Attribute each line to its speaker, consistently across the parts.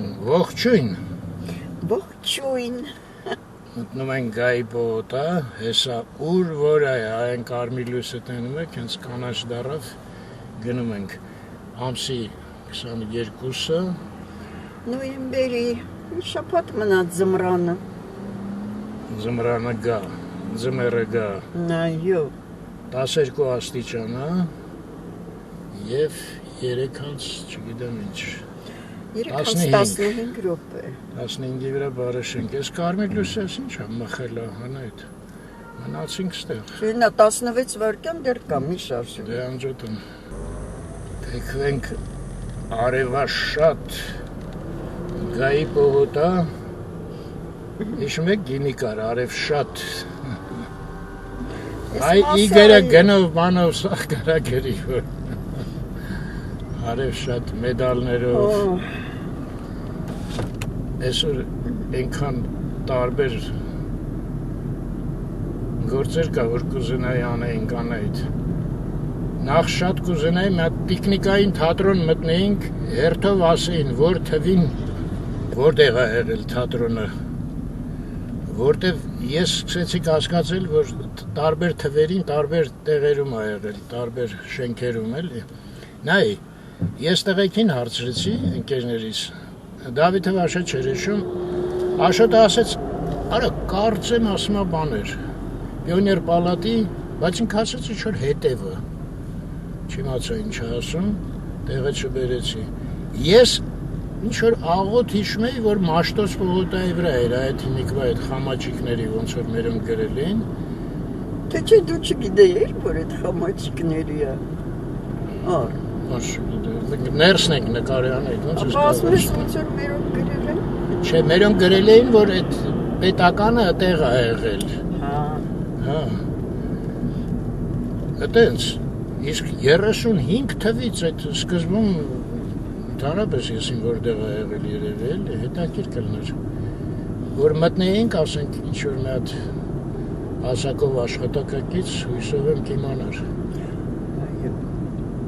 Speaker 1: Ողջույն։
Speaker 2: Ողջույն։
Speaker 1: Մտնում ենք Գայի պողոտա, հեսա ուր որ է, այն կարմիր լույսը տենում եք, հենց կանաչ դառավ, գնում ենք ամսի 22-ը։
Speaker 2: Նոյեմբերի շաբաթ մնաց ձմռանը։
Speaker 1: Ձմռանը գա, ձմեռը գա։
Speaker 2: Այո։
Speaker 1: 12 աստիճան է եւ 3-ից, չգիտեմ ինչ։
Speaker 2: 15 րոպե։
Speaker 1: 15-ի վրա բարեշենք։ Այս կարմիր լույսը ինչ է մխել է հանայդ։ Մնացինք ստեղ։
Speaker 2: Շինա 16 վայրկյան դեռ կա մի շարժում։
Speaker 1: Դե անջատում։ Թեքվենք արևաշատ Գայի պողոտա։ Հիշում եք գինի կար արևշատ։ Այ իգերը գնով բանով սաղ կարագերի որ։ Արևշատ մեդալներով։ Այսօր այնքան տարբեր գործեր կա, որ կուզենայի անեինք անայդ։ Նախ շատ կուզենայի մի հատ պիկնիկային թատրոն մտնեինք, հերթով ասեին, որ թվին որտեղ է եղել թատրոնը, որտեղ ես սկսեցի հասկացել, որ տարբեր թվերին, տարբեր տեղերում է եղել, տարբեր շենքերում էլի։ Նայ, ես տղեկին հարցրեցի ընկերներիս, Դավիթը Աշոտ չէր հիշում, Աշոտը ասեց, արա կարծեմ ասմա բաներ, Պիոներ պալատի, բայց ինք ասեց ինչ-որ հետևը, չիմացա ինչ ասում, տեղը չբերեցի, ես ինչ-որ աղոտ հիշում էի, որ Մաշտոց պողոտայի վրա էր այդ հիմիկվա այդ խամաչիկների ոնց որ մերում գրել էին,
Speaker 2: Թե չէ դու չգիտեիր, որ այդ խամաչիկների է, ար
Speaker 1: Ներսն ենք նկարի անեիդ, ոնց ես
Speaker 2: ասում ես ոնց որ մերում գրել են?
Speaker 1: Չէ, մերում գրել էին, որ այդ պետականը տեղ է եղել։ Հա։ Այդենց, իսկ 35 թվից այդ սկզբում ընդհանրապես եսին որտեղ է եղել երևի էլի, հետաքրքիր կլներ։ Որ մտնեինք, ասենք, ինչ-որ մի հատ ասակով աշխատակակից հույսով եմ կիմանար։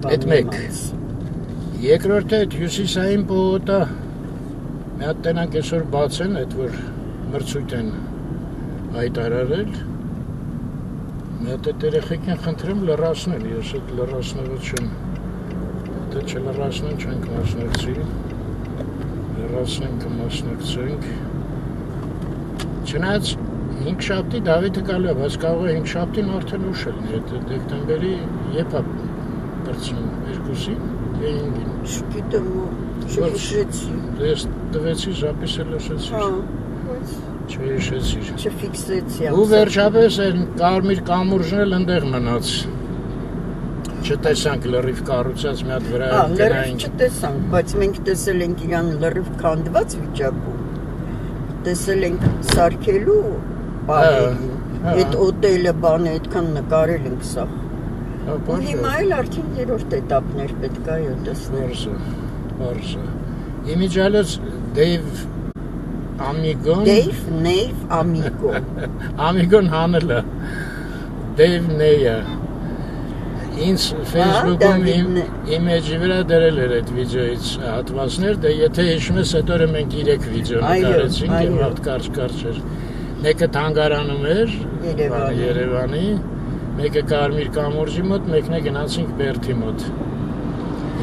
Speaker 1: Այդ մեկ։ Երկրորդը այդ հյուսիսային պողոտա մի հատ տենանք այսօր բացեն, այդ որ մրցույթ են հայտարարել։ Մի հատ այդ երեխեքին խնդրեմ լրացնել, ես այդ լրացնողը չեմ։ Դա չլրացնեն չենք մասնակցի։ Լրացնենք կմասնակցենք։ Չնայած 5 շաբթի Դավիթը գալու է, բայց կարող է 5 շաբթին արդեն ուշ լինի, այդ դեկտեմբերի երբ է բրցնում 2-ին, թե 5-ին։
Speaker 2: Չգիտեմ, չհիշեցի։
Speaker 1: Ես տվեցի, ժապիս էլ լսեցիր։ Չհիշեցիր։
Speaker 2: Չֆիքսեցի։
Speaker 1: Ու վերջապես այն կարմիր կամուրջն էլ ընդեղ մնաց։ Չտեսանք լրիվ կառուցած մի հատ վրա
Speaker 2: լրիվ չտեսանք, բայց մենք տեսել ենք իրան լրիվ քանդված վիճակում։ Տեսել ենք սարքելու բաներին։ Այդ օտելը բանը այդքան նկարել ենք սա։ Ու հիմա էլ արդեն երրորդ էտապներ պետք է տեսնել։
Speaker 1: Բարսը։ Իմիջալից Դեյվ Ամիգոն։
Speaker 2: Դեյվ, Նեյվ, Ամիգոն։
Speaker 1: Ամիգոն հանելը։ Դեյվ Նեյը։ Ինձ Facebook-ում իմեջի վրա դրել էր այդ վիդեոից հատվածներ, դե եթե հիշում ես այդ օրը մենք 3 վիդեո նկարեցինք, եւ հատ կարճ էր։ Մեկը թանգարանում էր Երևանի, մեկը Կարմիր կամուրջի մոտ, մեկն է գնացինք Բերդի մոտ։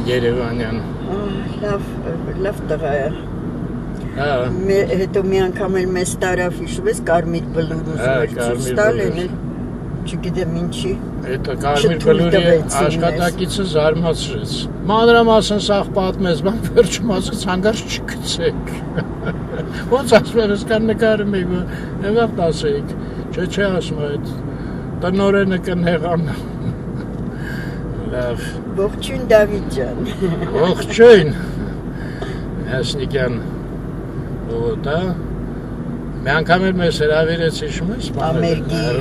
Speaker 1: Երևանյան։
Speaker 2: Լավ տղա է։
Speaker 1: Հա։
Speaker 2: Հետո մի անգամ էլ մեզ տարավ հիշում ես Կարմիր բլուրը ստալ են էլ չգիտեմ ինչի։
Speaker 1: Այդ Կարմիր բլուրի աշխատակիցը զարմացրեց։ Մանրամասն սաղ պատմեց, բան վերջում ասեց հանգարց չգցեք։ Ոնց ասում ես կան նկարում եք, եղավ ասեիք, չէ ասում այդ տնորենը կնեղան։ Լավ։
Speaker 2: Ողջույն Դավիթ ջան։
Speaker 1: Ողջույն։ Հասնիկյան պողոտա։ Մի անգամ էլ մեզ հրավիրեց հիշում ես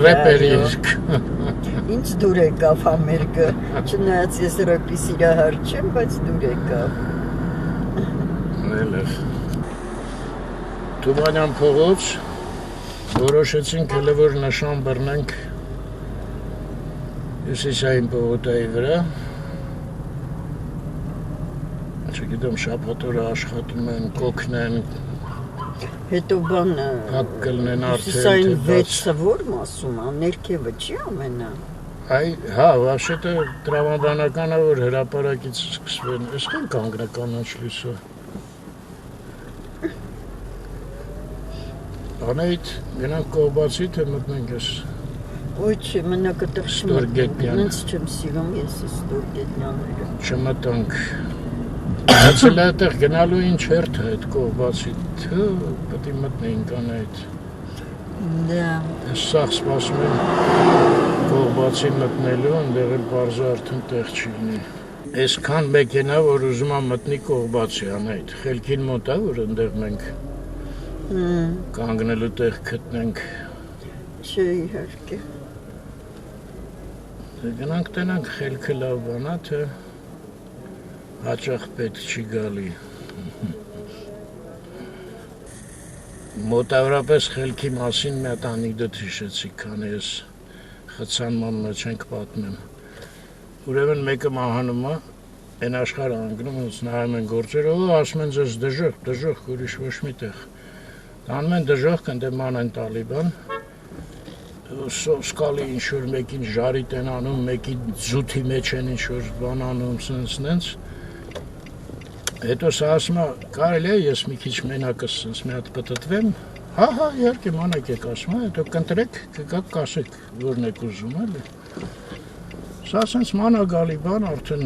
Speaker 1: ռեպերի իսկ։
Speaker 2: Ինչ դուր եկավ համերգը, չնայած ես ռեպի սիրահար չեմ, բայց դուր եկավ։
Speaker 1: Լավ։ Թումանյան փողոց որոշեցինք հələ որ նշան բռնենք հյուսիսային պողոտայի վրա չգիտեմ, շաբաթ օրը աշխատում են, կոքնեն,
Speaker 2: Հետո բան
Speaker 1: հակ կլնեն
Speaker 2: Սային 6-ը որ մասում է, ներքևը չի ամենա։
Speaker 1: Այ, հա, վաշետը տրավանդանական է, որ հրապարակից սկսվեն, եսքան կանգնա կանաչ լույսը։ Անայիտ գնանք կողբացի, թե մտնենք ես։
Speaker 2: Ոյ չէ, մնակ այդտեղ
Speaker 1: Ստորգետնյան։
Speaker 2: Ինձ չեմ սիրում ես ստորգետնյանները։
Speaker 1: Չմտանք։ Հացել այդտեղ գնալու ինչ հերթ է այդ կողբացի, թե պետք է մտնեինք անայիտ։
Speaker 2: Դա։
Speaker 1: Ես սաղ սպասում եմ կողբացի մտնելու, ընդեղ էլ պարզը արդեն տեղ չի լինի։ Այսքան մեքենա, որ ուզում եմ մտնի կողբացի անայիտ, խելքին մոտ է, որ ընդեղ մենք կանգնելու տեղ գտնենք։
Speaker 2: Չէ, իհարկե։
Speaker 1: Գնանք տենանք խելքը լավ բան է, թե հաճախ պետք չի գալի։ Մոտավորապես խելքի մասին մի հատ անեկդոտ հիշեցի, քանի ես խցանման մեջ ենք պատմեմ։ Ուրեմն մեկը մահանում է, այն աշխարհը անգնում ոնց նայում են գործերը, ասում են ձեզ դժոխք, ուրիշ ոչ մի տեղ։ Տանում են դժոխք, ընդ ման են տալիբան։ Սկալի ինչ-որ մեկին ժարիտ են անում, մեկին ձութի մեջ են ինչ-որ բան անում, սենց։ Հետո սա ասում է, կարելի է ես մի քիչ մենակս սենց մի հատ պտտվեմ։ Հա, իհարկե մանակ եք ասում, հետո կընտրեք, կգաք կասեք, որն եք ուզում, էլի։ Սա սենց մանագալի բան, արդեն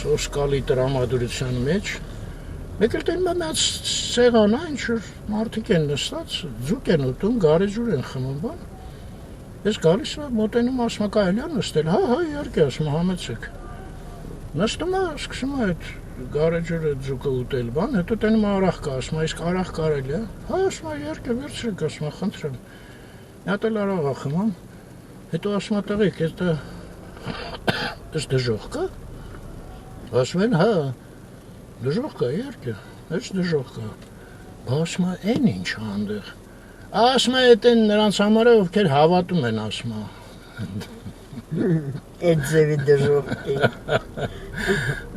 Speaker 1: սկալի տրամադրության մեջ։ Մեկ էլ տենում է մի հատ սեղան է, ինչ-որ մարդիկ են նստած, ձուկ են ուտում, գարեջուր են խմում, բան։ Ես գալիս եմ, մոտենում ասում է, կարելի է նստել, հա, իհարկե, ասում է, համեցեք։ Նստում է, սկսում է այդ գարեջուրը ձուկը ուտել, բան, հետո տենում է արախ կա, ասում է, իսկ արախ կարելի է։ Հա, ասում է, իհարկե, վերցրեք, ասում է, խնդրեմ։ Մի հատ էլ արախ է խմում։ Հետո ասում է, տղեկ, էս դժոխք է։ Ասում են, հա, դժոխք է, իհարկե, էս դժոխք է։ Ասում է, այն ինչ է այնտեղ։ Ասում է, այդ են նրանց համար է, ովքեր հավատում են, ասում է։
Speaker 2: Այդ ձևի դժոխքի։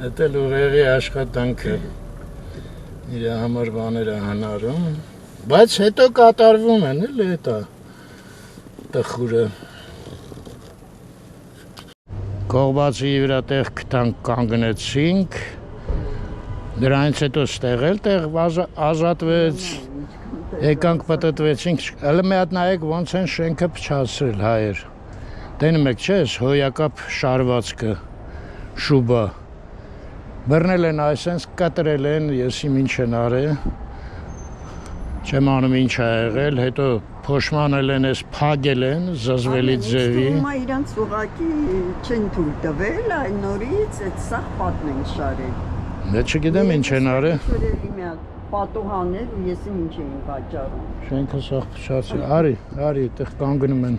Speaker 1: Այդ էլ ուղեղի աշխատանքը իր համար բաները հանարում, բայց հետո կատարվում են, էլ էտա տխուրը։ Կողբացի վրա տեղ գտանք կանգնեցինք, դրանից հետո ստեղել տեղ ազատվեց, եկանք պտտվեցինք, հələ մի հատ նայեք ոնց են շենքը փչացրել հայեր։ Տենում եք չէ, հոյակապ շարվածքը, շուբա։ Բռնել են այսենց կտրել են, ես իմ ինչ են արել, չեմ անում ինչ է եղել, հետո փոշմանել են, ես փագել են, զզվելի ձևի։
Speaker 2: Հիմա իրանց ուղակի չեն թույլ տվել, այն նորից այդ սաղ պատն են շարել։
Speaker 1: Դե չգիտեմ ինչ են արել։
Speaker 2: Շրելի մի հատ պատուհաներ ու ես ինչ էին վաճառում։
Speaker 1: Շենքը սաղ փչացել, արի, այդտեղ կանգնում են։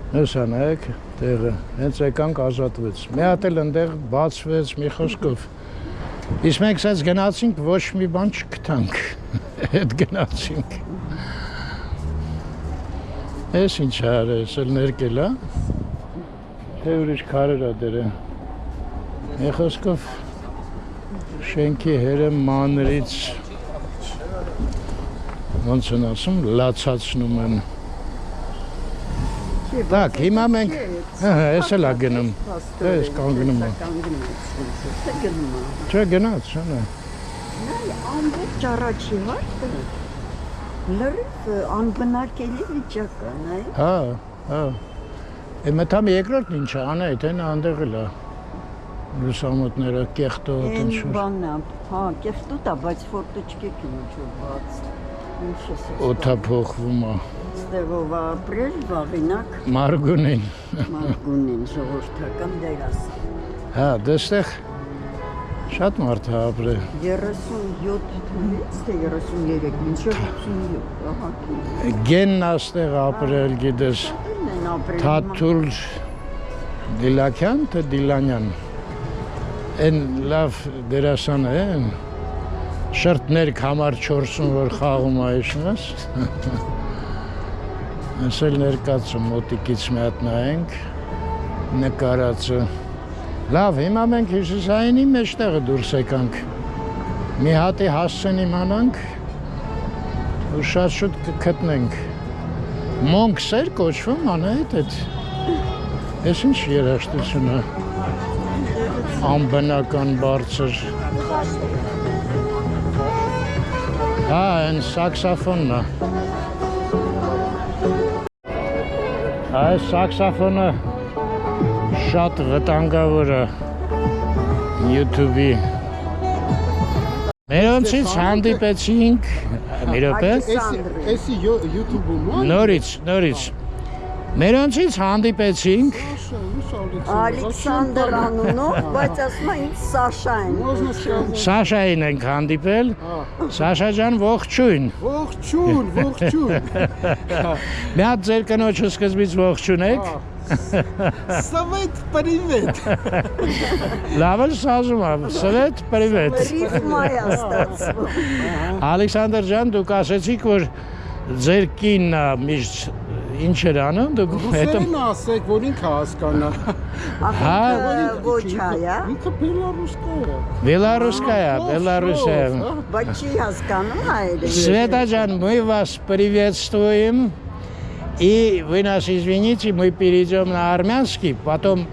Speaker 1: Հեսա նայեք տեղը, հենց եկանք ազատվեց։ Մի հատ էլ ընդեղ բացվեց մի խոսքով։ Իսկ մենք սենց գնացինք, ոչ մի բան չգտանք։ Հետ գնացինք։ Էս ինչ արել, ես էլ ներկել է։ Թե ուրիշ քարեր է դերը։ Մի խոսքով շենքի հերը մանրից ոնց են ասում, լացացնում են։ Так, հիմա մենք, ես էլ է գնում, ես կանգնում եմ։ Չէ, գնաց, չէ։
Speaker 2: Ամբողջ առաջի վարկը, լրիվ անբնակելի վիճակ է, նայ։
Speaker 1: Հա։ Մտամ երկրորդն ինչ է, անայդ են անդեղ էլ է։ Լուսամուտները, կեղտոտ, ինչ-որ։
Speaker 2: Են բանն է, հա, կեղտոտ է, բայց ֆորտոչկեք են ինչ-որ բաց։
Speaker 1: Օդա փոխվում է։
Speaker 2: Ստեղով ապրել վաղինակ
Speaker 1: Մարգունին
Speaker 2: ժողովրդական դերասան։
Speaker 1: Հա, դեստեղ շատ մարդ է ապրել։
Speaker 2: 37 թվականից թե 33, մինչև 57, ահա։
Speaker 1: Գենն աստեղ ապրել, գիտես, Թաթուլ Դիլաքյան, թե Դիլանյան։ Են լավ դերասան է, շրտներ համար 40 որ խաղում այշնես։ Ես էլ ներկացում մոտիկից մի հատ նայենք, նկարածը Լավ, հիմա մենք Հյուսիսայինի մեջտեղը դուրս եկանք։ Մի հատի հասցեն իմանանք ու շատ շուտ կգտնենք։ Մոնքսեր կոչվում անհետ այդ։ Ես ինչ երաժշտություն է։ Անբնական բարձր։ Հա, այն սաքսոֆոնն է։ Այս սաքսոֆոնը շատ վտանգավոր է YouTube-ի։ Մերոնցից հանդիպեցինք, մի րոպե։
Speaker 3: Էսի YouTube-ում է։
Speaker 1: Նորից։ Մերոնցից հանդիպեցինք
Speaker 2: Ալեքսանդր անունով, բայց ասում են ինձ Սաշային։
Speaker 1: Սաշային ենք հանդիպել։ Սաշա ջան, ողջույն։
Speaker 3: Ողջույն։
Speaker 1: Մի հատ ձեր կնոջը սկզբից ողջունեք։
Speaker 3: Սավետ, պրիվետ։
Speaker 1: Լավ էլ սազում եմ, սվետ, պրիվետ։
Speaker 2: Ռիթմա է ստացվում։
Speaker 1: Ալեքսանդր ջան, դուք ասեցիք, որ ձեր կինն է միշտ ինչ էր անում, դուք հետո
Speaker 3: Ռուսերեն ասեք, որ ինքը հասկանա։
Speaker 1: Հա,
Speaker 2: Ոչ հայա,
Speaker 3: Ինքը
Speaker 1: Белорусская,
Speaker 2: բայց չի հասկանում հայերեն։
Speaker 1: Света ջան, мы вас приветствуем. И вы нас извините, мы перейдем на армянский, потом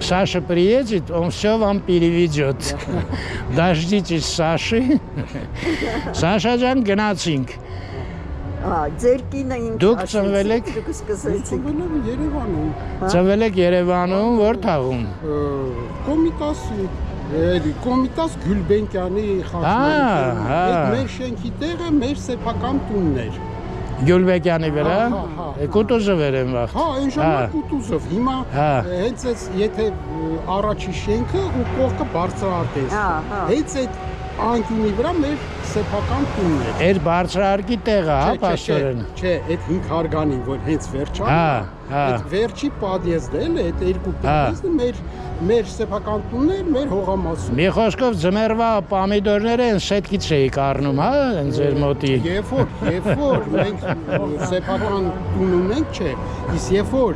Speaker 1: Саша приедет, он все вам переведет. Дождитесь Саши. Саша ջան, գնացինք։
Speaker 2: Ձեր կինը ինձ
Speaker 1: Դուք ծնվել եք
Speaker 2: սկսեցիք։
Speaker 3: Երևանում։
Speaker 1: ծնվել եք Երևանում, որ թաղում։
Speaker 3: Կոմիտաս Գյուլբենկյանի խաչմերուկը։ Այդ մեր շենքի տեղը մեր սեփական տունն էր։
Speaker 1: Գյուլբեկյանի վրա, Կուտուզովեր եմ վաղ։
Speaker 3: Հա, այն ժամանակ Կուտուզով։ Հիմա հենց այս եթե առաջի շենքը ու կողքը բարձրահարկ է։ Հենց այդ անկյունի վրա մեր սեփական տունն է։
Speaker 1: Էր բարձրահարկի տեղը, հա, պաստորեն։
Speaker 3: Չէ, այդ 5 հարգանին, որ հենց վերջան։ Այդ վերջի պատիեզդը էլ է, այդ երկու պատիեզդը մեր սեփական տունն էր, մեր հողամասում։
Speaker 1: Մի խոսքով ձմեռվա պամիդորները են սետքից էիք առնում, հա, են ձեր մոտի։
Speaker 3: Երբ որ մենք սեփական տուն ունենք, չէ, իսկ երբ որ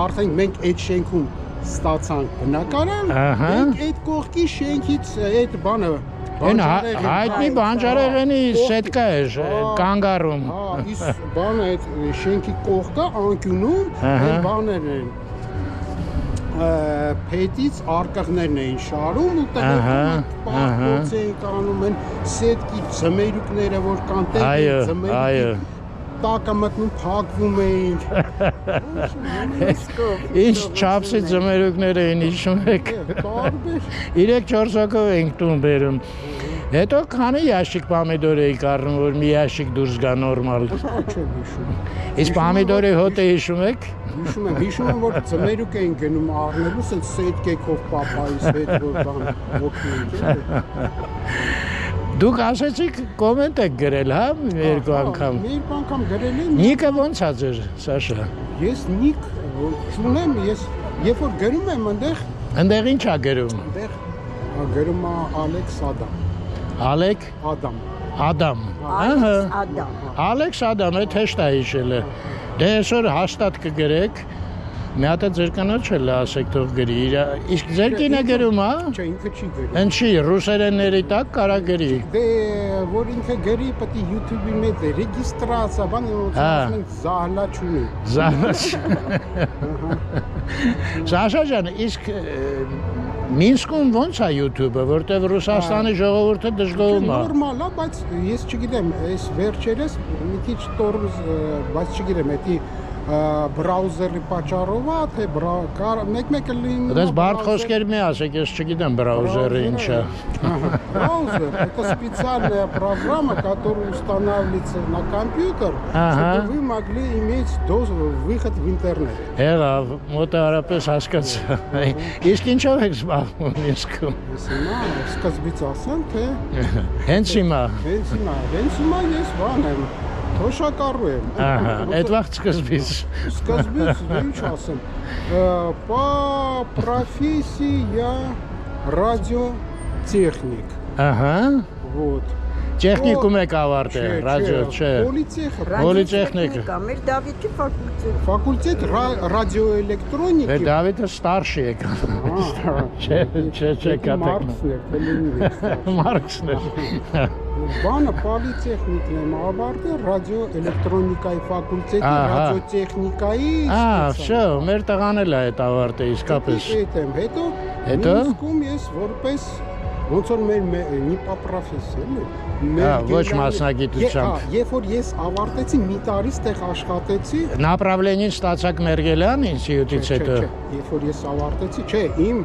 Speaker 3: արդեն մենք այդ շենքում ստացանք բնակարան, մենք այդ կողքի շենքից այդ բանը
Speaker 1: Այն հայտնի բանջարեղենի սետկա էր կանգառում։
Speaker 3: Հա, իսկ բանը այդ շենքի կողքը անկյունում այն բաներ են փետից արկղներն էին շարում ու տեղում պահոց էին կանում են սետկի ձմերուկները որ կան տեղի ձմերուկի տակը մտնում փակվում էին։
Speaker 1: Ինչ չափսի ձմերուկներ էին հիշում եք։ 3-4 հոգով ենք տուն բերում։ Հետո քանի ящик պամիդոր էիք առնում, որ մի ящик դուրս գա նորմալ։
Speaker 3: Չեմ հիշում։
Speaker 1: Իսկ պամիդորի հոտը հիշում եք։
Speaker 3: Հիշում եմ, որ ձմերուկ էին գնում առնելու, ասենց սետկեքով պապայից հետ որ բան օգնում։
Speaker 1: Դուք ասեցիք կոմենտ եք գրել, հա, երկու անգամ։
Speaker 3: Երկու անգամ գրել եմ։
Speaker 1: Նիկը ո՞նց է ձեր, Սաշա։
Speaker 3: Ես նիկ չունեմ, ես երբ որ գրում եմ այնտեղ։
Speaker 1: Այնտեղ ինչ է գրում։
Speaker 3: Այնտեղ գրում է Ալեքս Ադամ։
Speaker 1: Ալեք Ադամ։ Ահա։ Ալեքս Ադամ, այդ հեշտ է հիշելը։ Դե այսօր հաստատ կգրեք։ Մի հատ ձեր կնոջ էլ ասեք թող գրի։ Իսկ ձեր կինը գրում, հա։
Speaker 3: Չէ, ինքը չի գրում։
Speaker 1: Ինչի ռուսերենների տակ կարա գրի։
Speaker 3: Դե որ ինքը գրի, պետք է YouTube-ի մեջ ռեգիստրացիա, բան ասենք զահլա չունի։
Speaker 1: Զահլա։ Սաշա ջան, իսկ Մինսկում ո՞նց է YouTube-ը, որտեղ Ռուսաստանի ժողովուրդը դժգոհում է։
Speaker 3: Նորմալ է, բայց ես չգիտեմ, այս վերջերս մի քիչ տորուզ, բայց չգիտեմ, էդի բրաուզերի պատճառով է, թե մեկ-մեկը լինում։
Speaker 1: Դες բարդ խոսքեր մի ասեք, ես չգիտեմ բրաուզերը ինչ է։
Speaker 3: Браузер – это специальная программа, которая устанавливается на компьютер, чтобы вы могли иметь выход в интернет.
Speaker 1: Եղավ, մոտավորապես հասկացա։ Իսկ ինչով եք զբաղվում Մինսկում։
Speaker 3: Սկզբից ասեմ, թե
Speaker 1: Հենց հիմա։
Speaker 3: Հենց հիմա ես բան եմ, թոշակառու եմ։
Speaker 1: Ահա, այդ վաղ սկզբից։
Speaker 3: Սկզբից ինչ ասեմ, по профессии я радиотехник.
Speaker 1: Ահա։
Speaker 3: Вот.
Speaker 1: Տեխնիկում եք ավարտել, ռադիո, չէ։
Speaker 2: Ռադիոտեխնիկա, մեր Դավիթի ֆակուլտետ։
Speaker 3: Ֆակուլտետ ռադիոէլեկտրոնիկա։
Speaker 1: Մեր Դավիթը ստարշի է Չէ, Մարքսն է։
Speaker 3: Բանը պոլիտեխնիկն եմ ավարտել, ռադիոէլեկտրոնիկայի ֆակուլտետի ռադիոտեխնիկայի։
Speaker 1: Շո, մեր տղան էլ է այդ ավարտել իսկապես։
Speaker 3: Հետո Մինսկում ես որպես ոնց որ մեր նիպա պրոֆեսիա
Speaker 1: ոչ մասնագիտությամբ։
Speaker 3: Երբ որ ես ավարտեցի մի տարի ստեղ աշխատեցի։
Speaker 1: Направление ստացակ Մերգելյան ինստիտուտից հետո։
Speaker 3: Երբ որ ես ավարտեցի, չէ, իմ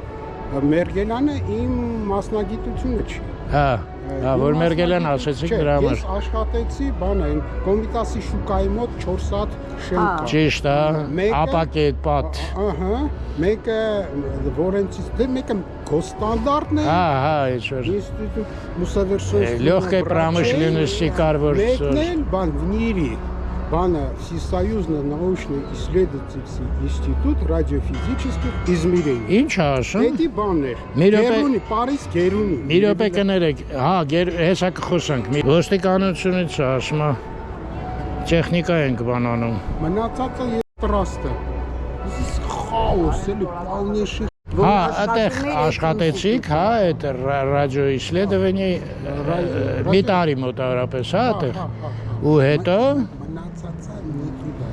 Speaker 3: Մերգելյանը իմ մասնագիտությունը չի։
Speaker 1: Որ Մերգելյան ասեցիք դրա համար։
Speaker 3: Ես աշխատեցի բանը Կոմիտասի շուկայի մոտ 4 հատ շենք։
Speaker 1: Ճիշտ է, ապակետ պատ։
Speaker 3: Մեկը որոնցից մեկը գոստանդարտն է։
Speaker 1: Ինչ-որ։
Speaker 3: Ինստիտուտ Մուսավերսոնսկի։
Speaker 1: Лёгкой промышленности карвор։
Speaker 3: Մեկն էլ բան վնիրի։ Бана Всесоюзно-научно-исследовательский институт радиофизических измерений։
Speaker 1: Ինչ ասում։
Speaker 3: Էդի բաններ։ Գերունի, Փարիզ Գերունի։
Speaker 1: Մի րոպե կներեք, հեսա կխոսանք։ Ոստիկանությունից ասում է տեխնիկա ենք բանանում։
Speaker 3: Մնացածը տրաստը։ Խաոս էլի полнейший։
Speaker 1: Այդտեղ աշխատեցիք, այդ ռադիոիսլեդովանի մի տարի մոտավորապես, այդտեղ։ Ու հետո
Speaker 3: մնացածը նիկիդա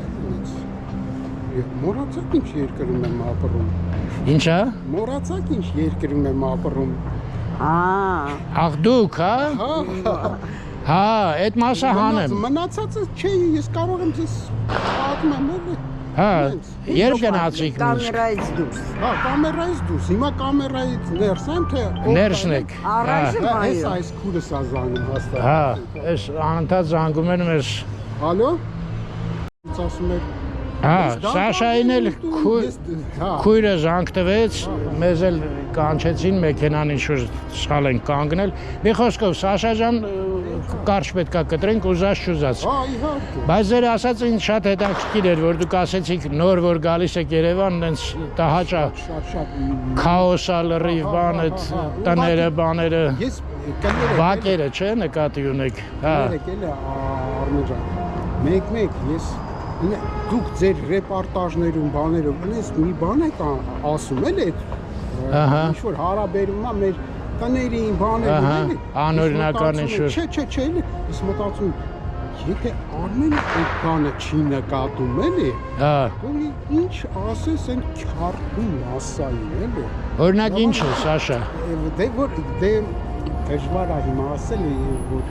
Speaker 3: է։ Մոռացաք ինչ երկրում եմ ապրում։
Speaker 1: Ինչա։
Speaker 3: Մոռացաք ինչ երկրում եմ ապրում։
Speaker 1: Ախ դուք, այդ մասը հանեմ։
Speaker 3: Մնացածը չէ, ես կարող եմ ձեզ պատմեմ էլի։
Speaker 1: Երբ գնացիք
Speaker 2: Կամերայից դուրս։
Speaker 3: Կամերայից դուրս։ Հիմա կամերայից ներս եմ, թե
Speaker 1: ներսն եք։
Speaker 2: Առայժմ այո։
Speaker 3: Այս քուրս ազանում հաստատ։
Speaker 1: Այս անընդհատ զանգում են մեզ։
Speaker 3: Ալո։ Ասում եք։
Speaker 1: Սաշային էլ քույրը զանգ տվեց, մեզ էլ կանչեցին մեքենան ինչ-որ սխալ ենք կանգնել։ Մի խոսքով Սաշա ջան կարճ պետքա կտրենք ուզած-չուզած։ Բայց ձեր ասած ինձ շատ հետաքրքիր էր, որ դուք ասեցիք նոր որ գալիս եք Երևան, այնց տհաճա քաոսա լրիվ բան այդ տները, բաները։
Speaker 3: Ես
Speaker 1: Բակերը, չէ, նկատի ունեք։
Speaker 3: Եկել է Արմեն ջան։ Մեկ ես դուք ձեր ռեպորտաժներում բաներով ինձ մի բան եք ասում էլ այդ ինչ որ հարաբերումա մեր տներին բաներով էլի
Speaker 1: անօրինական ինչ-որ
Speaker 3: չէ ես մտածում եթե Արմենը այդ բանը չի նկատում էլի ինչ ասես այն քարտի մասային էլի
Speaker 1: օրինակ ինչ է Սաշա
Speaker 3: դե դժվար է հիմա ասել որ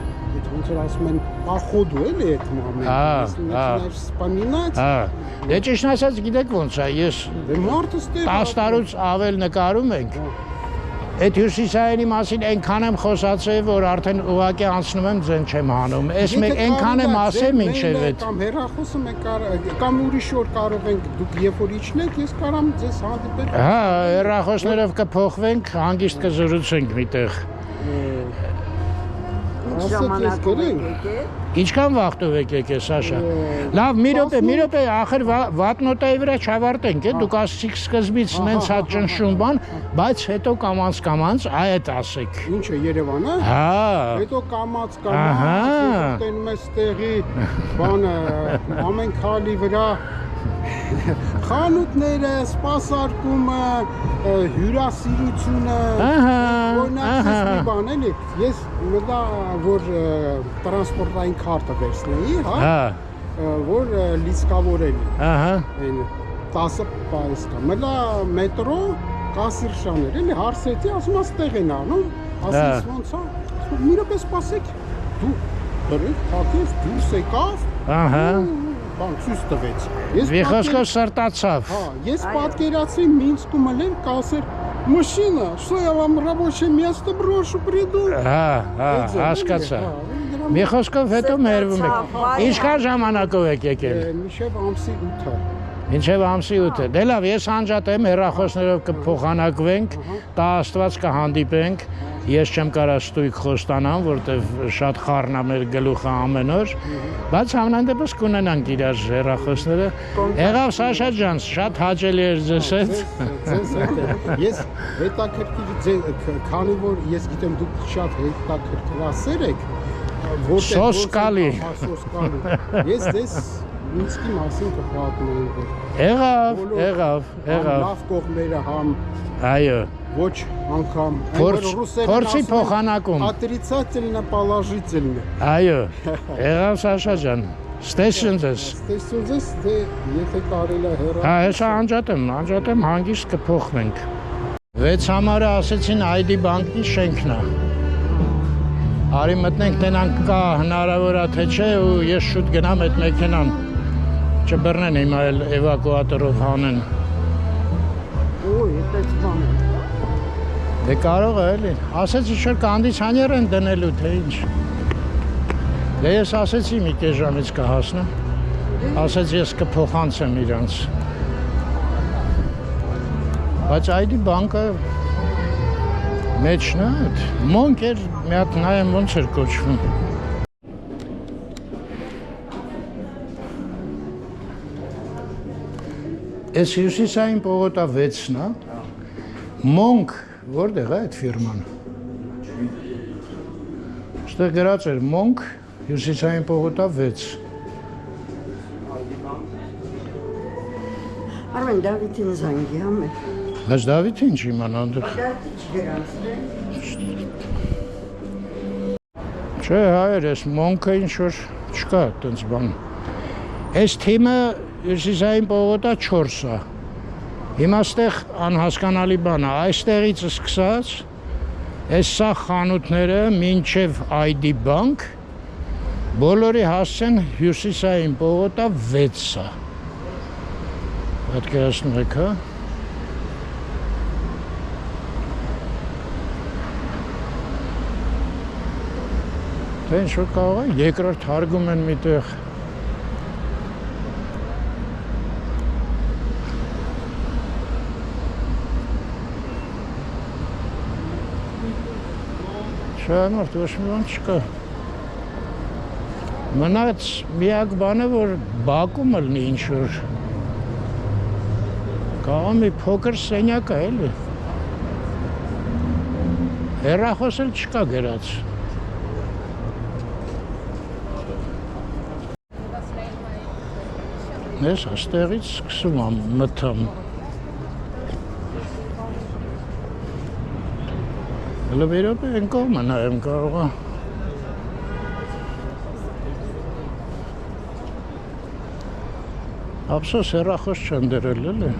Speaker 3: ոնց որ ասում են պախոդու էլի այդ մամեն սպամինած
Speaker 1: դե ճիշտ ասած գիտեք ոնց է ես 10 տարուց ավել նկարում ենք այդ հյուսիսայինի մասին այնքան եմ խոսացել որ արդեն ուղղակի անցնում եմ ձեն չեմ հանում այս մեկ այնքան եմ ասեմ ինչև այդ
Speaker 3: կամ հեռախոսը մենք կամ ուրիշ օր կարող ենք դուք երբ որ իջնեք ես կարամ ձեզ հանդիպել
Speaker 1: հեռախոսներով կփոխվենք հանգիստ կզրուցենք միտեղ Ինչքան վաղտով եք եկել Սաշա Լավ մի րոպե ախր վատնոտայի վրա չավարտենք դուք ասացիք սկզբից նենց հա ճնշում բան բայց հետո կամած այդ ասեք
Speaker 3: Ինչը Երևանը հետո կամած տենում ես տեղի բանը ամեն քալի վրա Խանութները, սպասարկումը, հյուրասիրությունը, օրինակից մի բան էլի, ես մտա որ տրանսպորտային քարտը վերցնեի, որ լիցքավորելի, 10 պայսկա, մտա մետրո, կասիրշաներ, էլի հարսեցի, ասում աստեղ են անում, ասես ոնց է, մի րոպե սպասեք, դու դրեք, հակես, դուրս եկավ, բան ցույց տվեց։
Speaker 1: Վիխոսկով սրտացավ։
Speaker 3: Ես պատկերացրի Մինսկում ելել կասեր Մաշինա, что я вам рабочее место брошу, приду։
Speaker 1: Հասկացա։ Վիխոսկով հետո մերվում եք։ Ինչքան ժամանակով եք եկել։
Speaker 3: Մինչև ամսի 8-ը։
Speaker 1: Մինչև ամսի 8-ը։ Դե լավ, ես անջատեմ հեռախոսներով կփոխանակվենք, տա Աստված կհանդիպենք։ Ես չեմ կարա ստույգ խոստանամ, որտեվ շատ խառն է մեր գլուխը ամեն օր, բայց համենայնդեպս կունենանք իրար հեռախոսները։ Եղավ Սաշա ջան, շատ հաճելի էր ձեզ հետ։
Speaker 3: Ես հետաքրքիր քանի որ ես գիտեմ դուք շատ հետաքրքրասեր եք,
Speaker 1: Սոսկալի։
Speaker 3: Ես դες Մինսկի մասին կպատմեմ, որ
Speaker 1: Եղավ։
Speaker 3: լավ կողմերը համ
Speaker 1: Այո։
Speaker 3: ոչ անգամ
Speaker 1: Փորձի փոխանակում։
Speaker 3: Отрицательно положительно։
Speaker 1: Այո։ Եղավ Սաշա ջան։ Ստեսնձես։
Speaker 3: Տեսնես դե եթե կարելի է հեռա։
Speaker 1: Հա, հեսա անջատեմ հանգիստ կփոխվենք։ 6 համարը ասեցին ID բանկի շենքն է։ Արի մտնենք տենանք կա հնարավոր է թե չէ ու ես շուտ գնամ այդ մեքենան չբռնեն հիմա էլ էվակուատորով հանեն։
Speaker 2: Ոյ, այդպես բան է։
Speaker 1: Դե կարող է էլի։ Ասեցի շուտ կանդիցիոներ են դնելու թե ինչ։ Դե ես ասեցի մի կես ժամից կհասնեմ։ Ասեց ես կփոխանցեմ իրանց։ Բայց ID բանկը մեջն է, մոնք էր մի հատ նայեմ ոնց էր կոչվում։ Այս հյուսիսային պողոտա 6-ն է, մոնք, որտեղ է այդ ֆիրման։ Ստեղ գրած էր մոնք, հյուսիսային պողոտա 6։
Speaker 2: Արմեն Դավիթին զանգի համեր։
Speaker 1: Բայց Դավիթը ինչ իմանան դուք։ Չէ, հայր, այս մոնքը ինչ-որ չկա, տենց բան։ Այս թիմը հյուսիսային պողոտա 4 է։ Հիմա ստեղ անհասկանալի բան է, այստեղից սկսած, այս սա խանութները մինչև ID բանկ, բոլորի հասցեն հյուսիսային պողոտա 6-ը։ Պատկերացնում եք, հա։ Թե ինչ-որ կարող է, երկրորդ հարգում են միտեղ։ Չէ, մարդ ոչ մի բան չկա։ Մնաց միակ բանը, որ բակում ելնի ինչ-որ։ Կարող մի փոքր սենյակ է, էլի։ Հեռախոս էլ չկա գրած։ Ես աստեղից սկսում եմ մթամ։ Հələ մի րոպե են կողմը նայեմ կարող է։ Ափսոս հեռախոս չեն դրել, էլի։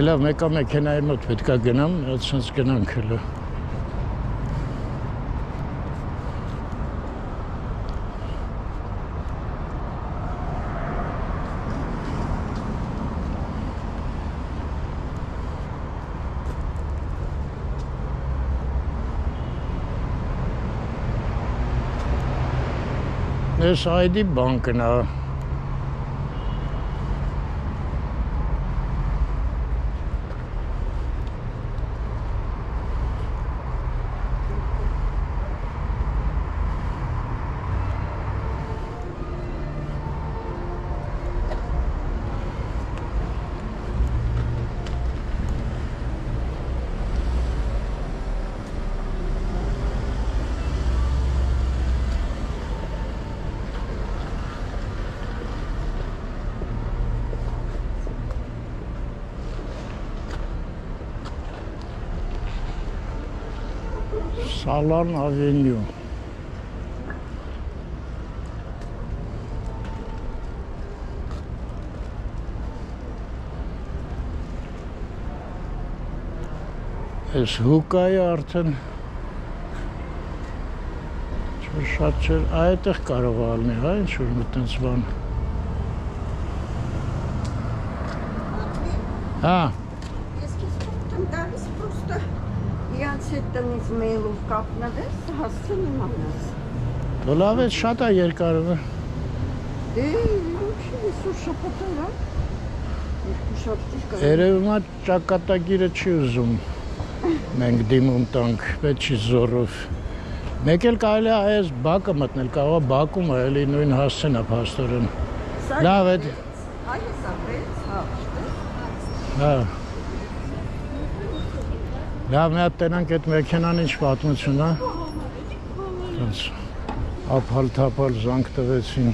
Speaker 1: Լավ, մեկա մեքենայի մոտ պետք է գնամ, այդ սենց գնանք հələ։ Ես ID բանկն է։ Salan Avenue. Այս հուկայի արդեն շատ չէր, այդտեղ կարող է ալնի, հա, ինչ-որ մտենց բան։ Հա։
Speaker 2: Ես քեզ փոխտեմ դարիս պրոստը իրանց հետ տնից մեյլով կապնադես, հասցեն իմանաս։
Speaker 1: Դու լավ է, շատ է երկարը։
Speaker 2: Դե, ինչի այսօր շապատել, հա։ Երկու շապտիր կա։
Speaker 1: Երևում է ճակատագիրը չի ուզում։ Մենք դիմում տանք, պետք չի զորով։ Մեկ էլ կարելի է այս բակը մտնել, կարող է բակում է, էլի նույն հասցեն է փաստորեն։ Լավ է,
Speaker 2: Այս է 6 հա։
Speaker 1: Հա։ Լավ, մի հատ տենանք այդ մեքենան ինչ պատմություն, հա։ Ոնց ափալ-թափալ զանգ տվեցին։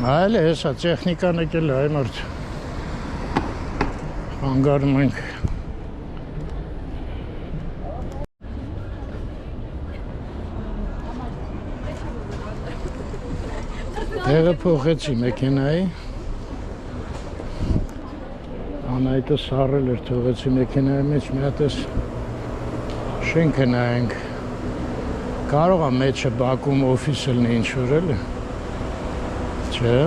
Speaker 1: Այլ է հեսա, տեխնիկան եկել է, այ մարդ հանգարում ենք։ Տեղը փոխեցի մեքենայի, անայտը սարել էր, թողեցի մեքենայի մեջ, մի հատ ես շենքը նայենք, կարող է մեջը բակում օֆիս ելնի ինչ-որ էլ է, չէ։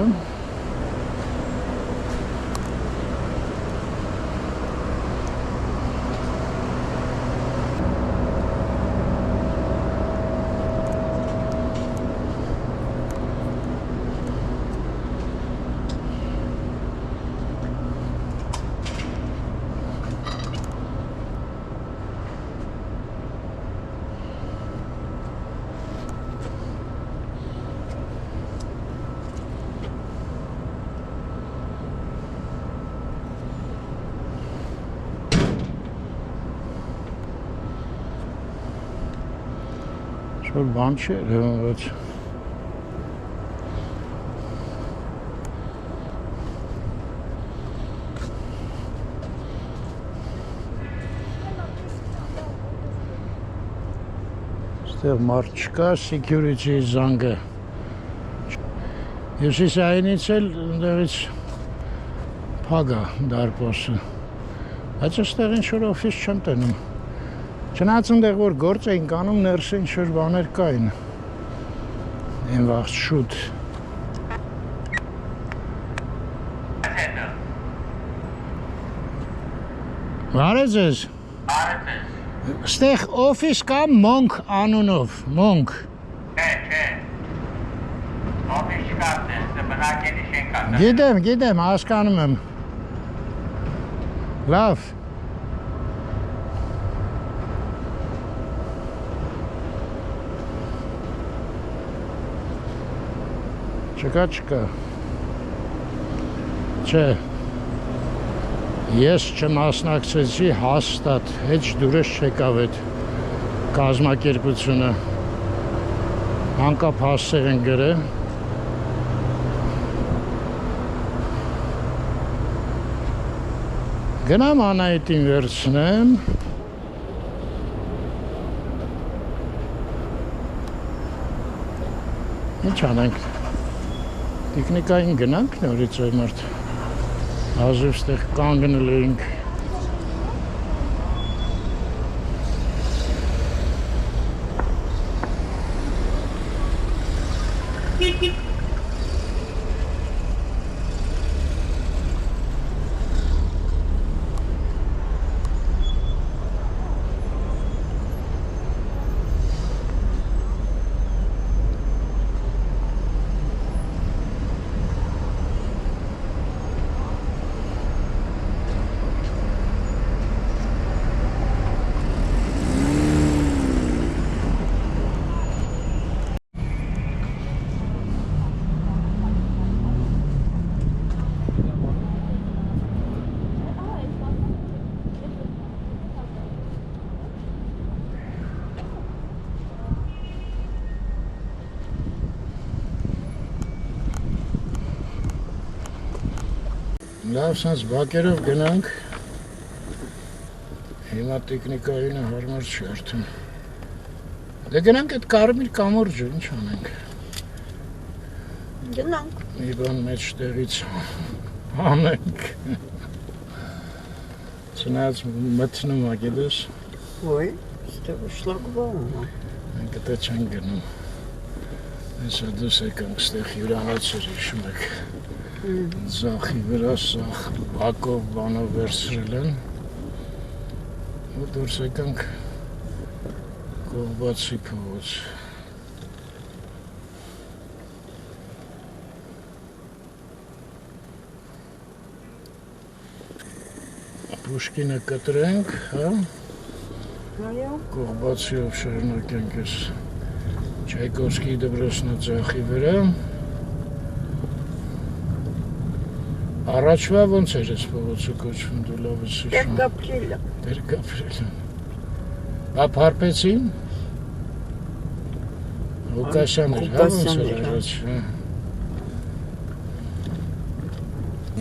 Speaker 1: Որ բան չէ, ոչ։ Ստեղ մարդ չկա, security զանգը։ Հյուսիսայինից էլ ընդեղից փագ է դարպասը։ Բայց այստեղ ինչ-որ օֆիս չեմ տնում։ Չնայած ընդեղ որ գործ էինք անում, ներսը ինչ-որ բաներ կային։ Այն վաղ շուտ։ Բարև ձեզ։ Ստեղ օֆիս կա Monk անունով, Monk։
Speaker 4: Չէ։ Օֆիս չկա, բնակելի շենք է։
Speaker 1: Գիտեմ, հասկանում եմ։ Լավ։ Չկա։ Չէ։ Ես չմասնակցեցի հաստատ, հեչ դուրս չեկավ այդ կազմակերպությունը։ Անկապ հասցեր են գրել։ Գնամ Անահիտին վերցնեմ։ Ինչ անենք։ Տեխնիկային գնանք նորից այ մարդ ազիվ ստեղ կանգնել էինք Լավ, սենց բակերով գնանք, հիմա տեխնիկայինը հարմար չի արդեն։ Դե գնանք այդ կարմիր կամուրջը, ինչ անենք։
Speaker 2: Գնանք։
Speaker 1: Մի բան մեջ տեղից անենք։ Չնայած մտնում ա գիտես։
Speaker 2: Ոյ, ստեղ շլագվան է։
Speaker 1: Մենք դա չենք գնում։ Այսա դուս եկանք ստեղ հյուրանոց էր հիշում եք։ Ձախի վրա սախ բակով բանով վերցրել են ու դուրս եկանք Կողբացի փողոց Պուշկինը կտրենք, հա։
Speaker 2: Այո։
Speaker 1: Կողբացիով շարունակենք այս Չայկովսկի դպրոցնա ձախի վրա։ Առաջվա ոնց էր այս փողոցը կոչվում, դու լավ ես հիշում։
Speaker 2: Տեր-Գաբրիելը։
Speaker 1: Տեր-Գաբրիելը։ Բա փարպեցին։ Ղուկասյան էր, հա ոնց էր առաջ։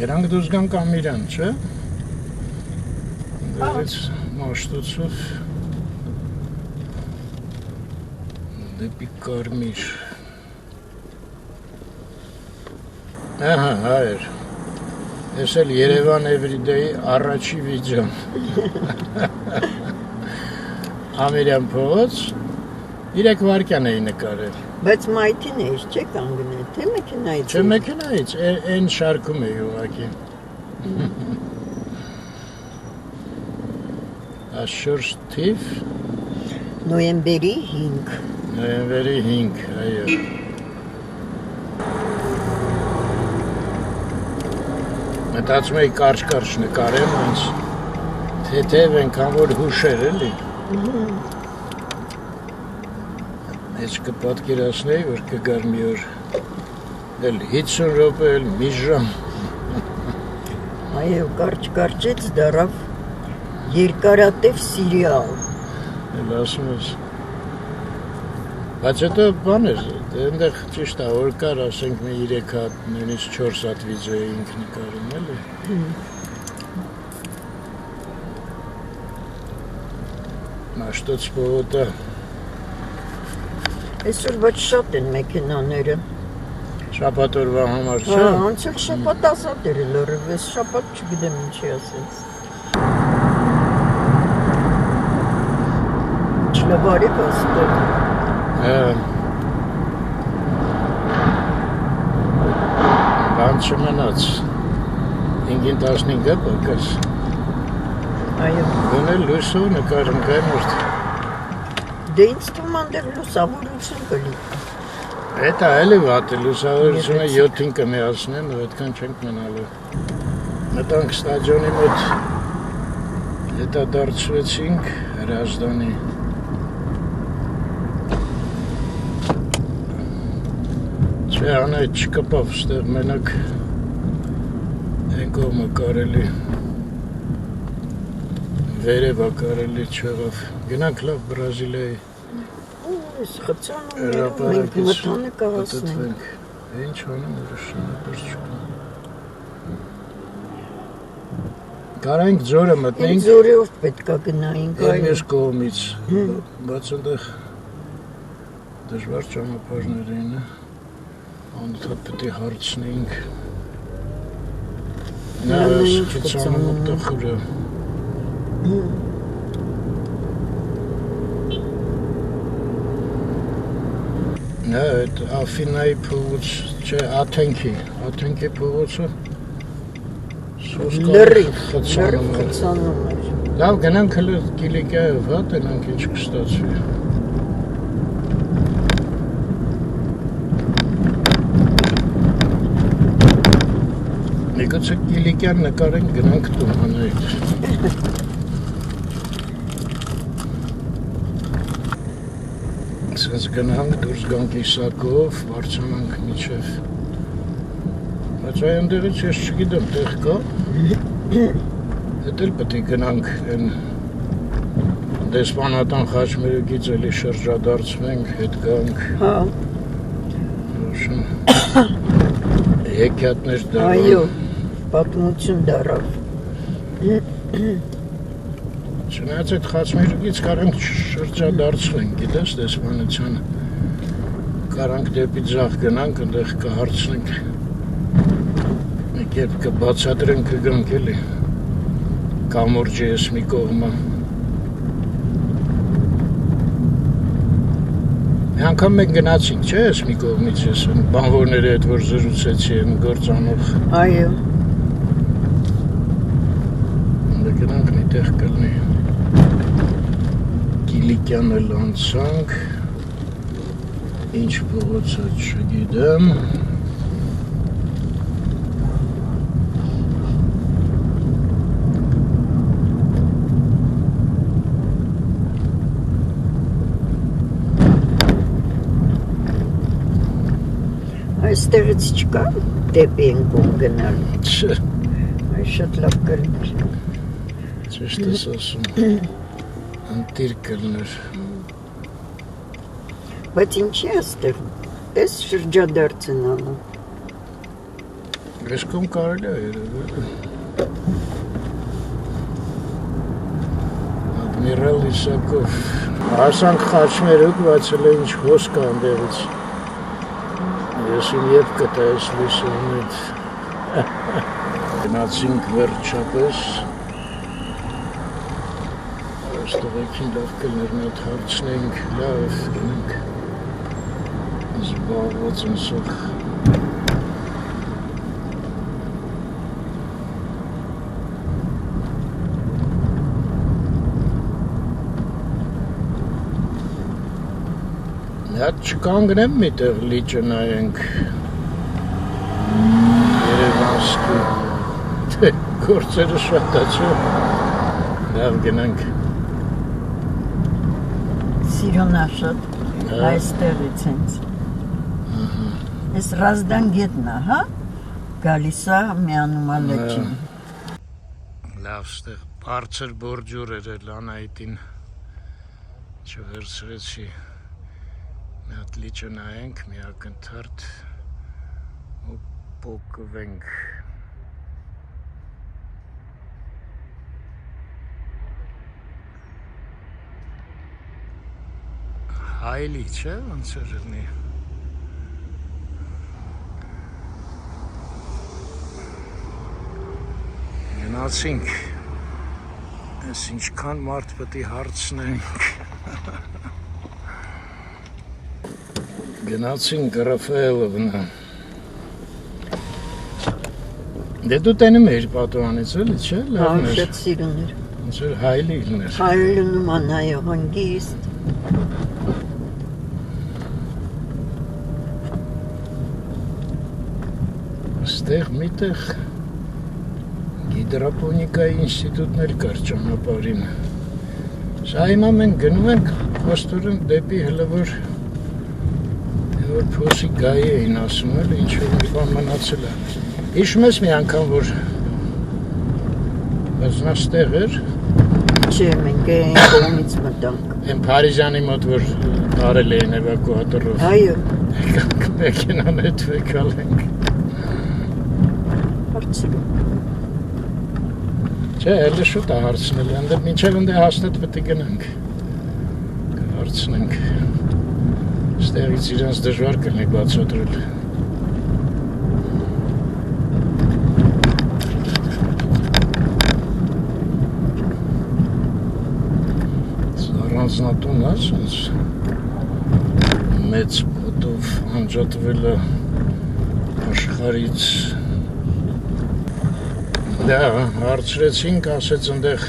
Speaker 1: Նրանք դուրս գան կամ իրան, չէ։ Դերից մաշտոցով դեպի Կարմիր։ Ահա, հայր։ Ես էլ Երևան Everyday առաջի վիդեոն։ Ամիրյան փողոց 3 վայրկյան էի նկարել։
Speaker 2: Բայց մայթին էի, չէ՞ կանգնել, թե մեքենայից։
Speaker 1: Չէ, մեքենայից, այն շարքում էի ուղղակի։ Ashur թիվ
Speaker 2: Նոյեմբերի 5։
Speaker 1: Նոյեմբերի 5, այո։ Մտածում էի կարճ նկարեմ, ոնց թեթև ենքան որ հուշեր էլի։ Ես կպատկերացնեի, որ կգար մի օր էլ 50 րոպե, էլ մի ժամ։
Speaker 2: Այո, կարճից դարավ երկարատև սիրիալ։
Speaker 1: Էլ ասում ես։ Բայց հետո բան էր, այնտեղ ճիշտ է, որ կար, ասենք մի 3 հատ, նույնիսկ 4 հատ վիդեո էինք նկարում, էլի։ Մաշտոց փողոցը։
Speaker 2: Այսօր ոչ շատ են մեքենաները։
Speaker 1: Շաբաթ օրվա համար չէ։
Speaker 2: Հա, անցել շաբաթ ազատ էր լրիվ, այս շաբաթ չգիտեմ ինչի ասեց։ Չլավարի պաստոր։
Speaker 1: Բան չմնաց, 5-15-ը պակաս։
Speaker 2: Այո։
Speaker 1: Գոնել լույսով նկարում կայմորդ։
Speaker 2: Դե ինձ թվում անդեղ լուսավորություն կլի։
Speaker 1: Էտա էլի վատ է, լուսավորությունը 7-ին կմիացնեն, ու այդքան չենք մնալու։ Մտանք ստադիոնի մոտ, հետա դարձվեցինք Հրազդանի։ Չէ, անայդ չկպավ, ստեղ մենակ են կողմը կարելի, վերևա կարելի չեղավ, գնանք լավ Բրազիլիայի
Speaker 2: Ես խծանում մենք մտանը կհասնենք։
Speaker 1: Ինչ անեմ ուրիշնը դուրս չկա։ Կարանք ձորը մտնենք։
Speaker 2: Ձորով պետք է գնայինք,
Speaker 1: այո։ Այս կողմից, բայց այնտեղ դժվար ճանապարհներ էին, անդադար պետք է հարցնեինք։ Նա խծանում տխուրը։ Նա այդ Աֆինայի փողոց, չէ, Աթենքի փողոցը
Speaker 2: լրիվ խծանում էր։
Speaker 1: Լավ, գնանք հլը Կիլիկիայով, հա, տենանք ինչ կստացվի։ Միգուցե Կիլիկյան նկարենք, գնանք տուն հանայիք։ Սենց գնանք, դուրս գանք Իսակով, վարձանանք միջև։ Բայց այ ընդեղից ես չգիտեմ, տեղ կա։ Հետ էլ պետք է գնանք են դեսպանատան խաչմերուկից էլի շրջադարձվենք, հետ գանք։
Speaker 2: Հա։
Speaker 1: Հեքիաթներ դարավ։
Speaker 2: Այո, պատմություն դարավ։
Speaker 1: Չնայած այդ խաչմերուկից կարանք շրջադարձվենք, գիտես, դեսպանությանը։ Կարանք դեպի ձախ գնանք, ընդեղ կհարցնենք։ Մեկ երբ կբացատրենք կգանք էլի։ Կամուրջի ես մի կողմը։ Մի անգամ մենք գնացինք, չէ, ես մի կողմից ես, բանվորների հետ որ զրուցեցի են գործանող։
Speaker 2: Այո։
Speaker 1: Գնանք մի տեղ կլնի։ Կիլիկյանը լանցանք, ինչ փողոցը չգիտեմ։
Speaker 2: Այստեղից չկա դեպի են կողմ գնալ։ Այ շատ լավ կլներ։
Speaker 1: Ճիշտ ես ասում։ Անտիր կլներ։
Speaker 2: Բայց ինչի այստեղ։ Էս շրջադարձ են անում։
Speaker 1: Ես կոմ կարելի է երևի։ Admiral Իսակով։ Հասանք Խաչմերուկ, բայց հələ ինչ հոս կա այնտեղից։ Ես իմ ետ կտա ես լույսովնից։ Գնացինք վերջապես։ Այստեղ եկին լավ կլներ մի հատ հարցնենք, լավ գնանք։ Զբաղված ընսող։ Հատ չկանգնեմ միտեղ լիճը նայենք Երևանսկի գործերը շատ աչու լավ գնանք
Speaker 2: Սիրոնա շատ այստեղից հենց Ես Ռազդան գետնա, հա? Գալիս է միանում ալեջին
Speaker 1: Լավ ստեղ բարձր բորջուր էր Լանայիտին չվերցրեցի Մի հատ լիճը նայենք, մի ակնթարթ ու պոկվենք Հայ լիճ է, ոնց է ժրնի Գնացինք Ես ինչքան մարդ պետք է հարցնենք Գնացինք Ռաֆայելովնա Դե դու տենում էիր պատուհանից, էլի, չէ՞, լավն էր
Speaker 2: Շատ սիրուն էր
Speaker 1: Ոնց էր հայլիլն էր
Speaker 2: Հայլնում անայո հանգիստ
Speaker 1: Ստեղ միտեղ Գիդրոպոնիկայի ինստիտուտներ կար ճանապարհին Սա հիմա մենք գնում ենք փոստորեն դեպի հլվոր Որ փոսի գայի էին ասում էլ, ինչ-որ մի բան մնացել է Հիշում ես մի անգամ, որ բայց նա ստեղ էր
Speaker 2: Չէ, մենք այն կողմից մտանք
Speaker 1: Են Փարիզյանի մոտ, որ տարել էին էվակուատորով
Speaker 2: Այո
Speaker 1: Եկանք մեքենան հետ վեկալ ենք
Speaker 2: Հարցրու
Speaker 1: Չէ, հելը շուտ է հարցնել, մինչև ընդ հասնետ պետք է գնանք Հարցնենք Ստեղից իրենց դժվար կլինի բացատրել Առանձնատուն է, սենց մեծ պոտով անջատվել է աշխարից Դա, հարցրեցինք, ասեց ընդեղ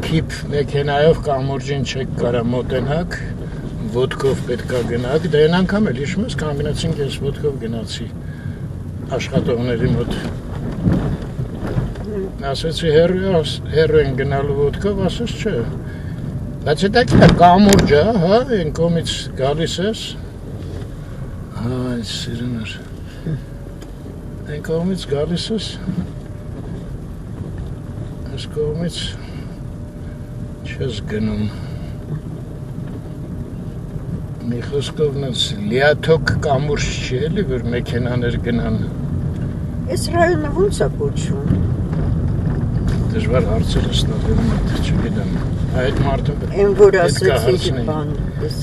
Speaker 1: քիպ մեքենայով կամուրջին չեք կարա մոտենակ Ոտքով պետք է գնաք, դա են անգամ էլ հիշում ես կանգնեցինք ես ոտքով գնացի աշխատողների մոտ Ասեցի հեռու են գնալու ոտքով, ասես չէ Բայց հետաքրքիր է կամուրջ է, հա, այն կողմից գալիս ես Հա, այս սիրուն էր Այն կողմից գալիս ես Այս կողմից չես գնում Մի խոսքով նենց լիաթոք կամուրջ չի էլի, որ մեքենաներ գնան
Speaker 2: Ես ռայոնը ոնց է կոչվում
Speaker 1: Դժվար հարցեր ես տալու մոտ, չգիտեմ Այդ մարդը
Speaker 2: Են որ ասեցի բան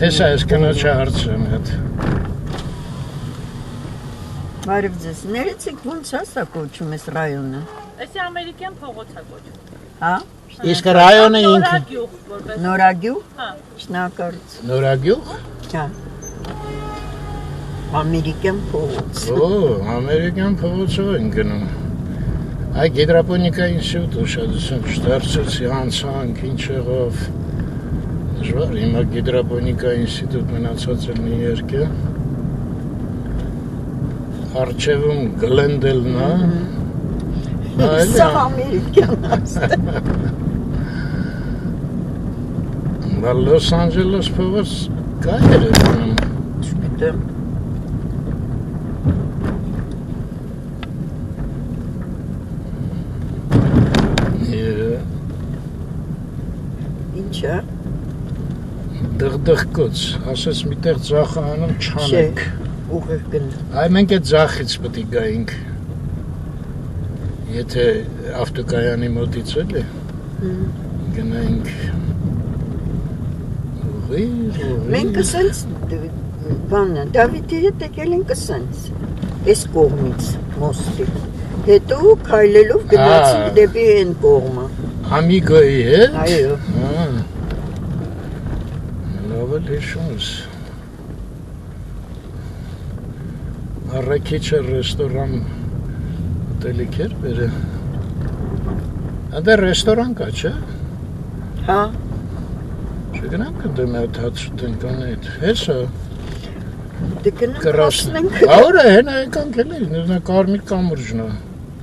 Speaker 1: Հեսա ես կնոջը հարցրեմ հետ
Speaker 2: Բարև ձեզ, ներեցիք ոնց է սա կոչում ես ռայոնը
Speaker 5: Էսի ամերիկյան փողոց է կոչվում
Speaker 2: Հա
Speaker 1: Իսկ ռայոնը ինքը
Speaker 5: Նորագյուղ որպես
Speaker 2: Նորագյուղ
Speaker 5: Հա
Speaker 2: Շնորհակալություն
Speaker 1: Նորագյուղ
Speaker 2: Հա Ամերիկյան փողոց
Speaker 1: Օ, ամերիկյան փողոցով են գնում Այ գիդրոպոնիկայի ինստիտուտ ուշադրություն չդարձրեցի անցանք, ինչ եղավ Դժվար, հիմա գիդրոպոնիկայի ինստիտուտ մնացած էլ մի երկը Արջևում Գլենդելն է
Speaker 2: Սա ամերիկյան աստ
Speaker 1: Բա Լոս Անջելես փողոց կա երևանում
Speaker 2: Չգիտեմ Ինչ է։
Speaker 1: Դղդղկոց, ասես միտեղ ձախը անում չանենք։
Speaker 2: Ուղիղ գնա։
Speaker 1: Այ մենք այդ ձախից պետք է գայինք։ Եթե ավտոկայանի մոտից էլի գնայինք ուղիղ։
Speaker 2: Մենք ասենց բանը Դավիթի հետ եկել ենք ասենց այս կողմից մոստի հետո քայլելով գնացինք դեպի այն կողմը
Speaker 1: Ամիգոյի հետ
Speaker 2: այո
Speaker 1: լավ է հիշումս Առաքիչը ռեստորան ուտելիքեր բերը Ադե ռեստորան կա չէ
Speaker 2: հա
Speaker 1: չգնանք դեմ այդ հացուտենք անետ հեսա
Speaker 2: Դե կնասնենք
Speaker 1: Աուրա հենա եկանք էլի նույնա կարմիր կամուրջն է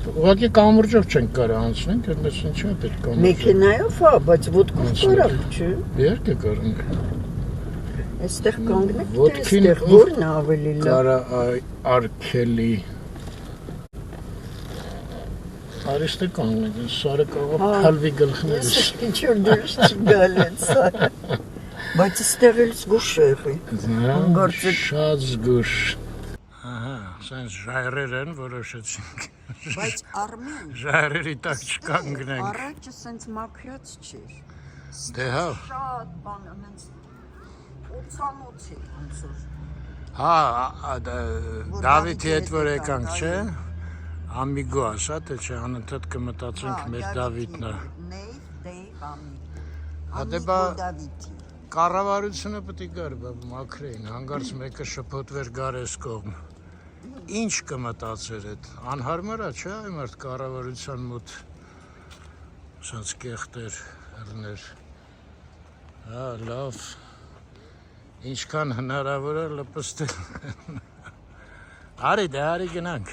Speaker 1: Ուղղակի կամուրջով չենք կարա անցնենք այնպես ինչի է պետք կամուրջ
Speaker 2: Մեքենայով հա բայց ոդկով կարանք չէ
Speaker 1: Երկե կարանք
Speaker 2: Այստեղ կանգնենք թե այստեղ որն է ավելի լավ
Speaker 1: Կարա արկելի Արիստը կանգնենք սարը կարող քալվի գլխներս
Speaker 2: Ինչ որ դուրս չգալ է սարը Բայց այստեղ էլ զգուշ է եղի
Speaker 1: Շատ զգուշ Ահա, սենց ժայռեր են որոշեցինք
Speaker 2: Բայց Արմեն
Speaker 1: Ժայռերի տակ չկանգնենք
Speaker 2: Առաջը սենց մաքրած չէր
Speaker 1: Դե հա
Speaker 2: Շատ բան հենց Օծանոց է ոնց որ
Speaker 1: Հա, Դավիթի հետ որ եկանք, չէ Ամիգո ասա, թե չէ, անընդհատ կմտածենք մեր Դավիթն է Հատեպա կառավարությունը պետք է գար մաքրեին, հանգարց մեկը շփոթվեր գար էս կողմ Ինչ կմտածեր այդ, անհարմար է, չէ, այ մարդ կառավարության մոտ սենց կեղտեր, հրներ Հա, լավ Ինչքան հնարավոր է լպստել Արի, դե արի գնանք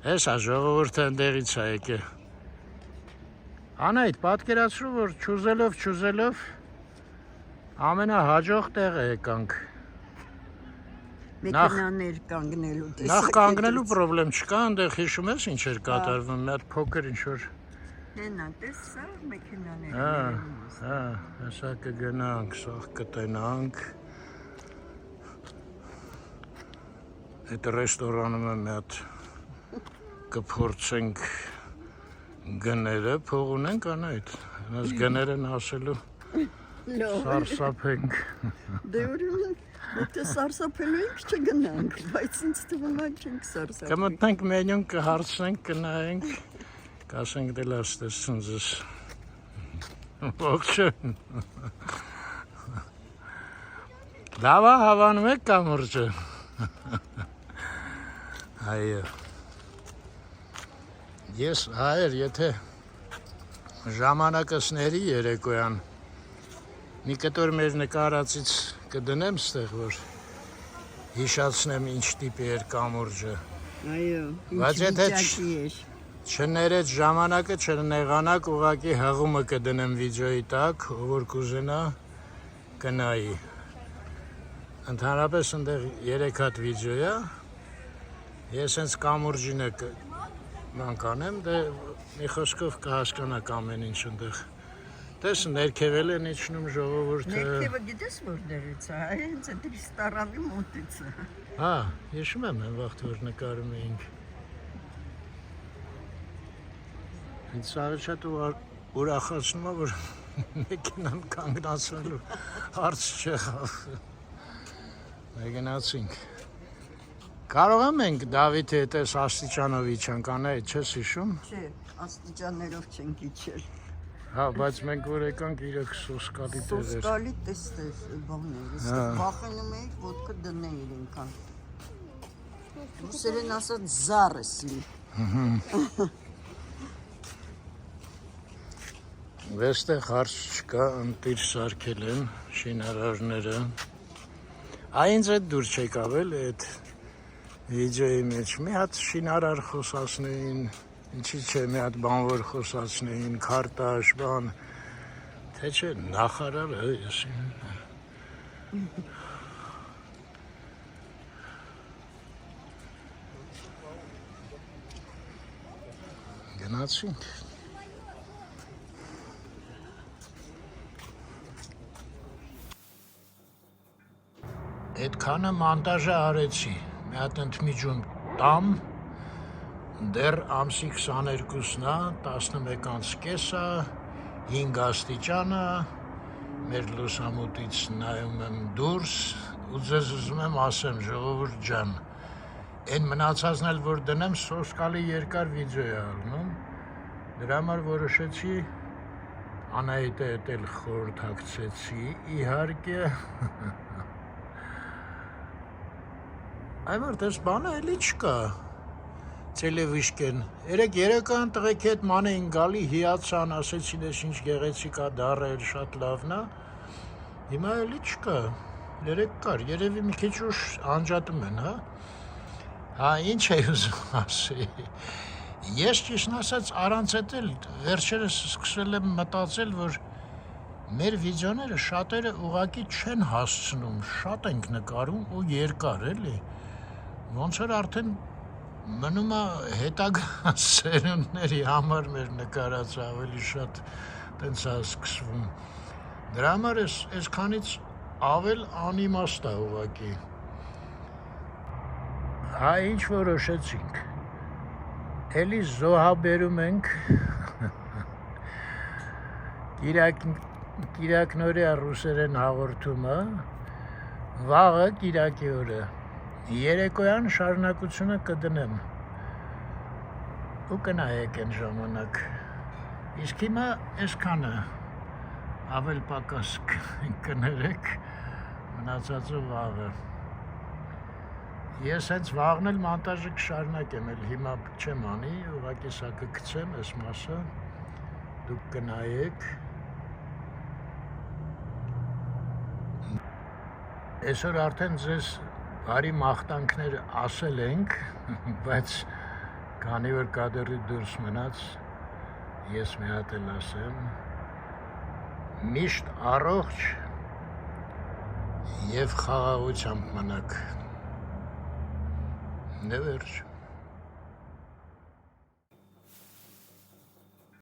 Speaker 1: Հեսա ժողովուրդը ընդեղից է եկե Անայդ, պատկերացրու, որ չուզելով ամենահաջող տեղը եկանք
Speaker 2: Մեքենաներ կանգնելու
Speaker 1: Նախ կանգնելու պրոբլեմ չկա, ընդեղ հիշում ես ինչ էր կատարվում, մի հատ փոքր ինչ-որ
Speaker 2: Հենա, տեսա մեքենաներ
Speaker 1: Հա, հեսա կգնանք, սաղ կտենանք Այդ ռեստորանում է մի հատ կփորձենք գները, փող ունենք անայդ, հնաց գներն ասելու սարսապենք
Speaker 2: Դե ուրիմն, եթե սարսապելու ենք չգնանք, բայց ինձ թվում է չենք սարսապենք
Speaker 1: Կմտնենք մենյուն կհարցնենք, կնայենք, կասենք դե լավ ստեսություն ձեզ Ողջույն Լավ է հավանում եք կամուրջը Այո Ես հայր, եթե ժամանակս ների երեկոյան մի կտոր մեր նկարածից կդնեմ ստեղ, որ հիշացնեմ ինչ տիպի էր կամուրջը
Speaker 2: Այո,
Speaker 1: Բայց եթե չներեց ժամանակը, չնեղանակ, ուղղակի հղումը կդնեմ վիդեոյի տակ, ով որ կուզենա կնայի Ընդհանրապես ընդեղ 3 հատ վիդեո է Ես հենց կամուրջին է Ման կանեմ, դե մի խոսքով կհասկանաք ամեն ինչ ընդեղ Տես ներքևել են իջնում ժողովուրդը
Speaker 2: Ներքևը գիտես որտեղից է, հենց այդ ռեստորանի մոտից է
Speaker 1: Հա, հիշում եմ այն վաղտ որ նկարում էինք Ինձ առաջատ ուրախացնում է, որ մեքենան կանգնացնելու հարց չեղավ Մեգնացինք Կարող ենք Դավիթի հետ այս աստիճանով իջանք անայդ չես հիշում
Speaker 2: Չէ, աստիճաններով չենք իջել
Speaker 1: Հա, բայց մենք որ եկանք իրեք սոսկալի տեղեր
Speaker 2: Սոսկալի տեստեր բաներ, իսկ վախենում էիք ոտքը դնեիր ինքան Ուսերեն ասած զարս լի
Speaker 1: Վեստեղ հարց չկա, ընտիր սարքել են շինարարները Այնց էդ դուր չեկավ էլ էդ վիդեոյի մեջ մի հատ շինարար խոսացնեին, ինչի չէ մի հատ բանվոր խոսացնեին, քարտաշ, բան, թե չէ նախարարը ես Գնացինք Այդքանը մոնտաժը արեցի։ Մի հատ ընդմիջում տամ, դեռ ամսի 22-ն է, 11:30 է, 5 աստիճան է, մեր լուսամուտից նայում եմ դուրս ու ձեզ ուզում եմ ասեմ, ժողովուրդ ջան, այն մնացածն էլ որ դնեմ սոսկալի երկար վիդեո է ալնում, դրա համար որոշեցի Անահիտը հետ էլ խորհրդակցեցի, իհարկե այ որտես բանը էլի չկա Տելևիշկեն, երեկան տղեքի հետ ման էին գալի, հիացան, ասեցին ես ինչ գեղեցիկ է, դառը էլ շատ լավն է, հիմա էլի չկա, երեկ կար, երևի մի քիչ ուշ անջատում են, հա, ինչ է ուզում ասի, ես ճիշտն ասած առանց էդ էլ վերջերս սկսել եմ մտածել, որ մեր վիդեոները շատերը ուղղակի չեն հասցնում, շատ ենք նկարում ու երկար էլի, ոնց որ արդեն մնում է հետագա սերունդների համար մեր նկարած ավելի շատ տենց է սկսվում, դրա համար այսքանից ավել անիմաստ է ուղղակի, ինչ որոշեցինք, էլի զոհաբերում ենք, կիրակնորյա ռուսերեն հաղորդումը, վաղը կիրակի օրը, երեկոյան շարունակությունը կդնեմ ու կնայեք են ժամանակ, իսկ հիմա այսքանը ավել պակաս կներեք, մնացածը վաղը, ես հենց վաղն էլ մոնտաժը կշարունակեմ, էլ հիմա չեմ անի, ուղղակի սա կգցեմ այս մասը, դուք կնայեք, այսօր արդեն ձեզ բարի մաղթանքներ ասել ենք, բայց քանի որ կադրի դուրս մնաց, ես մի հատ էլ ասեմ, միշտ առողջ և խաղաղությամբ մնաք, նվերջ։